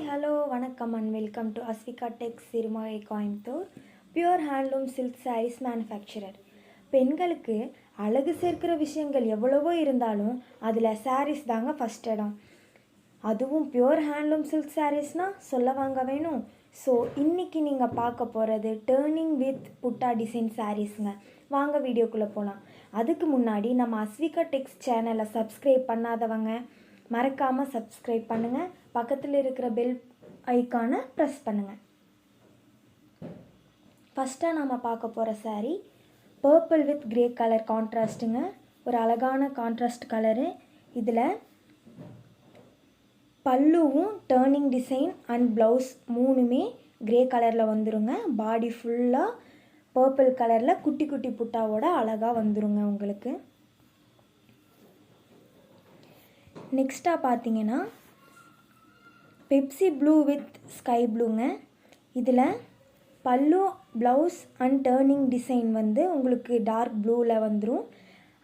hello, vanakkam and welcome to Asvika Tex Sirumai Coimbatore, pure handloom silk sarees manufacturer. பெண்களுக்கு அழகு சேர்க்கிற விஷயங்கள் எவ்வளவோ இருந்தாலும் அதில் சாரீஸ் தாங்க ஃபஸ்ட் இடம். அதுவும் பியூர் ஹேண்ட்லூம் சில்க் சாரீஸ்னால் சொல்ல வாங்க வேணும். ஸோ இன்றைக்கி நீங்கள் பார்க்க போகிறது டேர்னிங் வித் புட்டா டிசைன் சாரீஸுங்க. வாங்க வீடியோக்குள்ளே போகலாம். அதுக்கு முன்னாடி நம்ம அஸ்விகா டெக்ஸ் சேனலை சப்ஸ்கிரைப் பண்ணாதவங்க மறக்காமல் சப்ஸ்கிரைப் பண்ணுங்கள். பக்கத்தில் இருக்கிற பெல் ஐக்கானை ப்ரெஸ் பண்ணுங்கள். ஃபஸ்ட்டாக நம்ம பார்க்க போகிற sari purple with grey colour கான்ட்ராஸ்ட்டுங்க. ஒரு அழகான கான்ட்ராஸ்ட் கலரு. இதில் பல்லுவும் டேர்னிங் டிசைன் அண்ட் ப்ளவுஸ் மூணுமே கிரே கலரில் வந்துருங்க. பாடி ஃபுல்லாக பர்பிள் கலரில் குட்டி குட்டி புட்டாவோட அழகாக வந்துருங்க உங்களுக்கு. நெக்ஸ்ட்டாக பார்த்தீங்கன்னா பெப்சி ப்ளூ வித் ஸ்கை ப்ளூங்க. இதில் பல்லு ப்ளவுஸ் அண்ட் டேர்னிங் டிசைன் வந்து உங்களுக்கு டார்க் ப்ளூவில் வந்துடும்.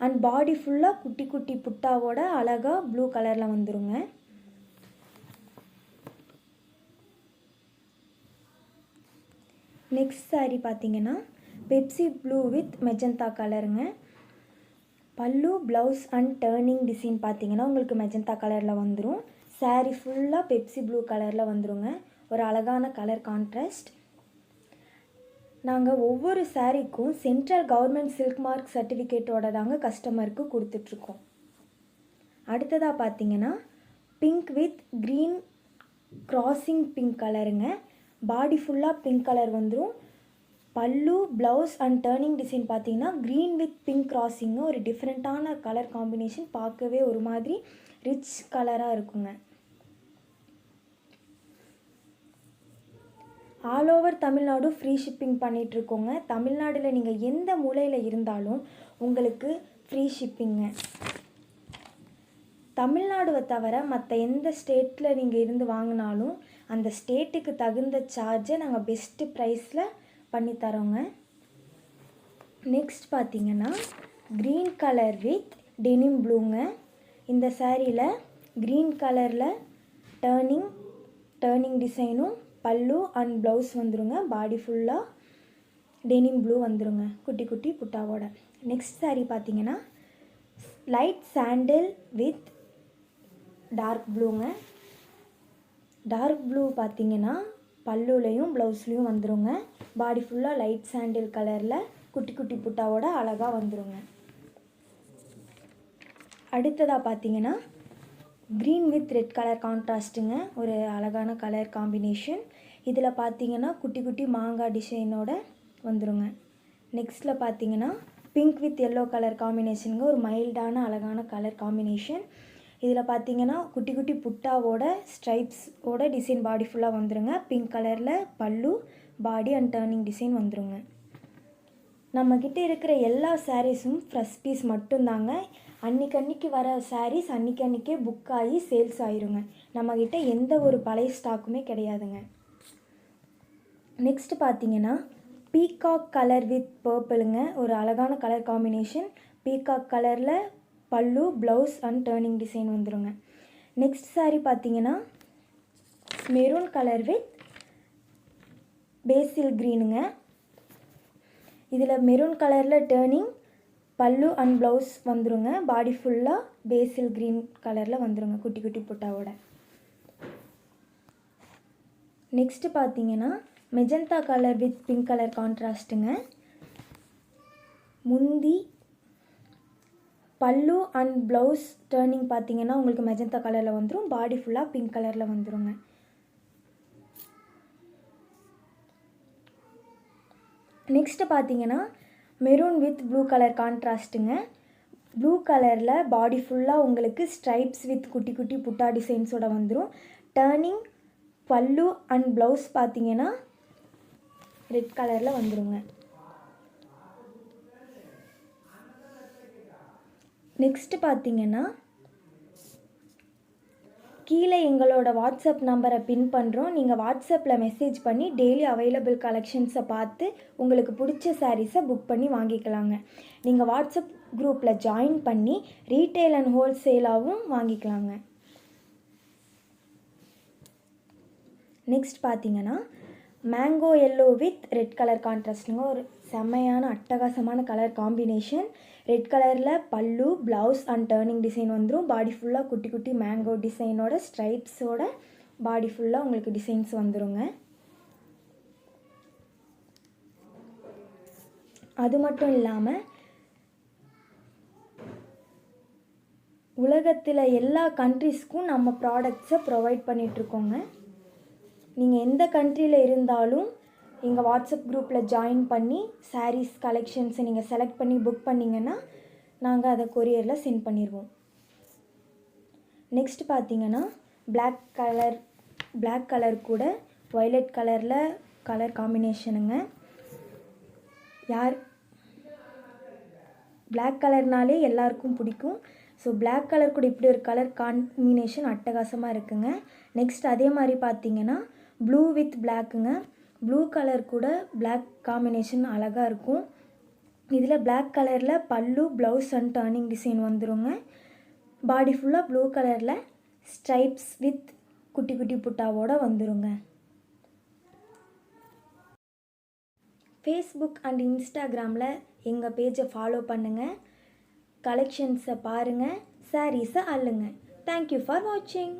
அண்ட் பாடி ஃபுல்லாக குட்டி குட்டி புட்டாவோட அழகாக ப்ளூ கலரில் வந்துடுங்க. நெக்ஸ்ட் சாரீ பார்த்தீங்கன்னா பெப்சி ப்ளூ வித் மெஜந்தா கலருங்க. பல்லு ப்ளவுஸ் அண்ட் டேர்னிங் டிசைன் பார்த்தீங்கன்னா உங்களுக்கு மெஜந்தா கலரில் வந்துடும். சாரீ ஃபுல்லாக பெப்சி ப்ளூ கலரில் வந்துடுங்க. ஒரு அழகான கலர் கான்ட்ராஸ்ட். நாங்கள் ஒவ்வொரு சாரீக்கும் சென்ட்ரல் கவர்மெண்ட் சில்க் மார்க் சர்டிஃபிகேட்டோட தாங்க கஸ்டமருக்கு கொடுத்துட்ருக்கோம். அடுத்ததாக பார்த்தீங்கன்னா pink with green crossing pink கலருங்க. பாடி ஃபுல்லாக பிங்க் கலர் வந்துடும். பல்லு ப்ளவுஸ் அண்ட் டேர்னிங் டிசைன் பார்த்தீங்கன்னா க்ரீன் வித் பிங்க் க்ராசிங்கு ஒரு டிஃப்ரெண்ட்டான கலர் காம்பினேஷன். பார்க்கவே ஒரு மாதிரி ரிச் கலராக இருக்குங்க. All over Tamil Nadu free shipping பண்ணிகிட்ருக்கோங்க. தமிழ்நாட்டில் நீங்கள் எந்த மூலையில் இருந்தாலும் உங்களுக்கு ஃப்ரீ ஷிப்பிங்க. தமிழ்நாடுவை தவிர மற்ற எந்த ஸ்டேட்டில் நீங்கள் இருந்து வாங்கினாலும் அந்த ஸ்டேட்டுக்கு தகுந்த சார்ஜை நாங்கள் பெஸ்ட்டு ப்ரைஸில் பண்ணித்தரோங்க. நெக்ஸ்ட் பார்த்தீங்கன்னா க்ரீன் கலர் வித் டெனிம் ப்ளூங்க. இந்த சாரியில் க்ரீன் கலரில் டேர்னிங் டிசைனும் பல்லு அண்ட் ப்ளவுஸ் வந்துருங்க. பாடி ஃபுல்லாக டெனிம் ப்ளூ வந்துருங்க குட்டி குட்டி புட்டாவோட. நெக்ஸ்ட் சாரீ பார்த்தீங்கன்னா லைட் சாண்டில் வித் டார்க் ப்ளூங்க. டார்க் ப்ளூ பார்த்தீங்கன்னா பல்லுலையும் ப்ளவுஸ்லேயும் வந்துருங்க. பாடி ஃபுல்லாக லைட் சாண்டில் கலரில் குட்டி குட்டி புட்டாவோட அழகாக வந்துருங்க. அடுத்ததாக பார்த்தீங்கன்னா க்ரீன் வித் ரெட் கலர் கான்ட்ராஸ்ட்டுங்க. ஒரு அழகான கலர் காம்பினேஷன். இதில் பார்த்தீங்கன்னா குட்டி குட்டி மாங்காய் டிசைனோட வந்துருங்க. நெக்ஸ்ட்டில் பார்த்தீங்கன்னா பிங்க் வித் எல்லோ கலர் காம்பினேஷனுங்க. ஒரு மைல்டான அழகான கலர் காம்பினேஷன். இதில் பார்த்தீங்கன்னா குட்டி குட்டி புட்டாவோட ஸ்ட்ரைப்ஸோட டிசைன் பாடி ஃபுல்லாக வந்துருங்க. பிங்க் கலரில் பல்லு பாடி அண்ட் டேர்னிங் டிசைன் வந்துருங்க. நம்மக்கிட்ட இருக்கிற எல்லா சாரீஸும் ஃப்ரெஷ் பீஸ் மட்டும்தாங்க. அன்றைக்கி வர சாரீஸ் அன்றைக்கே புக் ஆகி சேல்ஸ் ஆயிருங்க. நம்மக்கிட்ட எந்த ஒரு பழைய ஸ்டாக்குமே கிடையாதுங்க. நெக்ஸ்ட் பார்த்தீங்கன்னா பீகாக் கலர் வித் பர்பிளுங்க. ஒரு அழகான கலர் காம்பினேஷன். பீகாக் கலரில் பல்லு ப்ளவுஸ் அண்ட் டேர்னிங் டிசைன் வந்துருங்க. நெக்ஸ்ட் சாரீ பார்த்தீங்கன்னா மெரூன் கலர் வித் பேசில் க்ரீனுங்க. இதில் மெரூன் கலரில் டேர்னிங் பல்லு அண்ட் ப்ளவுஸ் வந்துருங்க. பாடி ஃபுல்லாக பேசில் க்ரீன் கலரில் வந்துருங்க குட்டி குட்டி புட்டாவோட. நெக்ஸ்ட்டு பார்த்தீங்கன்னா magenta colour with pink colour கான்ட்ராஸ்ட்டுங்க. முந்தி பல்லு அண்ட் ப்ளவுஸ் டேர்னிங் பார்த்தீங்கன்னா உங்களுக்கு மெஜந்தா கலரில் வந்துடும். பாடி ஃபுல்லாக பிங்க் கலரில் வந்துடுங்க. நெக்ஸ்ட்டு பார்த்தீங்கன்னா மெரூன் வித் ப்ளூ கலர் கான்ட்ராஸ்ட்டுங்க. ப்ளூ கலரில் பாடி ஃபுல்லாக உங்களுக்கு ஸ்ட்ரைப்ஸ் வித் குட்டி குட்டி புட்டா டிசைன்ஸோட வந்துடும். டேர்னிங் பல்லு அண்ட் ப்ளவுஸ் பார்த்தீங்கன்னா ரெட் கலரில் வந்துடுங்க. நெக்ஸ்ட்டு பார்த்தீங்கன்னா கீழே எங்களோட வாட்ஸ்அப் நம்பரை பின் பண்ணுறோம். நீங்கள் வாட்ஸ்அப்பில் மெசேஜ் பண்ணி டெய்லி அவைலபிள் கலெக்ஷன்ஸை பார்த்து உங்களுக்கு பிடிச்ச சாரீஸை புக் பண்ணி வாங்கிக்கலாங்க. நீங்கள் வாட்ஸ்அப் குரூப்பில் ஜாயின் பண்ணி ரீட்டெயில் அண்ட் ஹோல்சேலாகவும் வாங்கிக்கலாங்க. நெக்ஸ்ட் பார்த்தீங்கன்னா mango yellow with red colour கான்ட்ராஸ்ட்டுங்க. ஒரு செம்மையான அட்டகாசமான கலர் காம்பினேஷன். ரெட் கலரில் பல்லு, ப்ளவுஸ் அண்ட் டர்னிங் டிசைன் வந்துடும். பாடி ஃபுல்லாக குட்டி குட்டி மேங்கோ டிசைனோட ஸ்ட்ரைப்ஸோட பாடி ஃபுல்லாக உங்களுக்கு டிசைன்ஸ் வந்துடுங்க. அது மட்டும் இல்லாமல் உலகத்தில் எல்லா கண்ட்ரீஸ்க்கும் நம்ம ப்ராடக்ட்ஸை ப்ரொவைட் பண்ணிகிட்ருக்கோங்க. நீங்கள் எந்த கண்ட்ரியில் இருந்தாலும் எங்கள் வாட்ஸ்அப் குரூப்பில் ஜாயின் பண்ணி சாரீஸ் கலெக்ஷன்ஸை நீங்கள் செலக்ட் பண்ணி புக் பண்ணிங்கன்னா நாங்கள் அதை கொரியரில் சென்ட் பண்ணிடுவோம். நெக்ஸ்ட் பார்த்தீங்கன்னா பிளாக் கலர் கூட வயலட் கலரில் கலர் காம்பினேஷனுங்க. பிளாக் கலர்னாலே எல்லாருக்கும் பிடிக்கும். ஸோ பிளாக் கலர் கூட இப்படி ஒரு கலர் காம்பினேஷன் அட்டகாசமாக இருக்குங்க. நெக்ஸ்ட் அதே மாதிரி பார்த்தீங்கன்னா ப்ளூ வித் பிளாக்குங்க. ப்ளூ கலர் கூட பிளாக் காம்பினேஷன் அழகாக இருக்கும். இதில் பிளாக் கலரில் பல்லு, ப்ளவுஸ் அண்ட் டர்னிங் டிசைன் வந்துடுங்க. பாடி ஃபுல்லாக ப்ளூ கலரில் ஸ்ட்ரைப்ஸ் வித் குட்டி குட்டி புட்டாவோடு வந்துடுங்க. ஃபேஸ்புக் அண்ட் இன்ஸ்டாகிராமில் எங்கள் பேஜை ஃபாலோ பண்ணுங்கள். கலெக்ஷன்ஸை பாருங்கள், சாரீஸை அள்ளுங்க. தேங்க்யூ ஃபார் வாட்சிங்.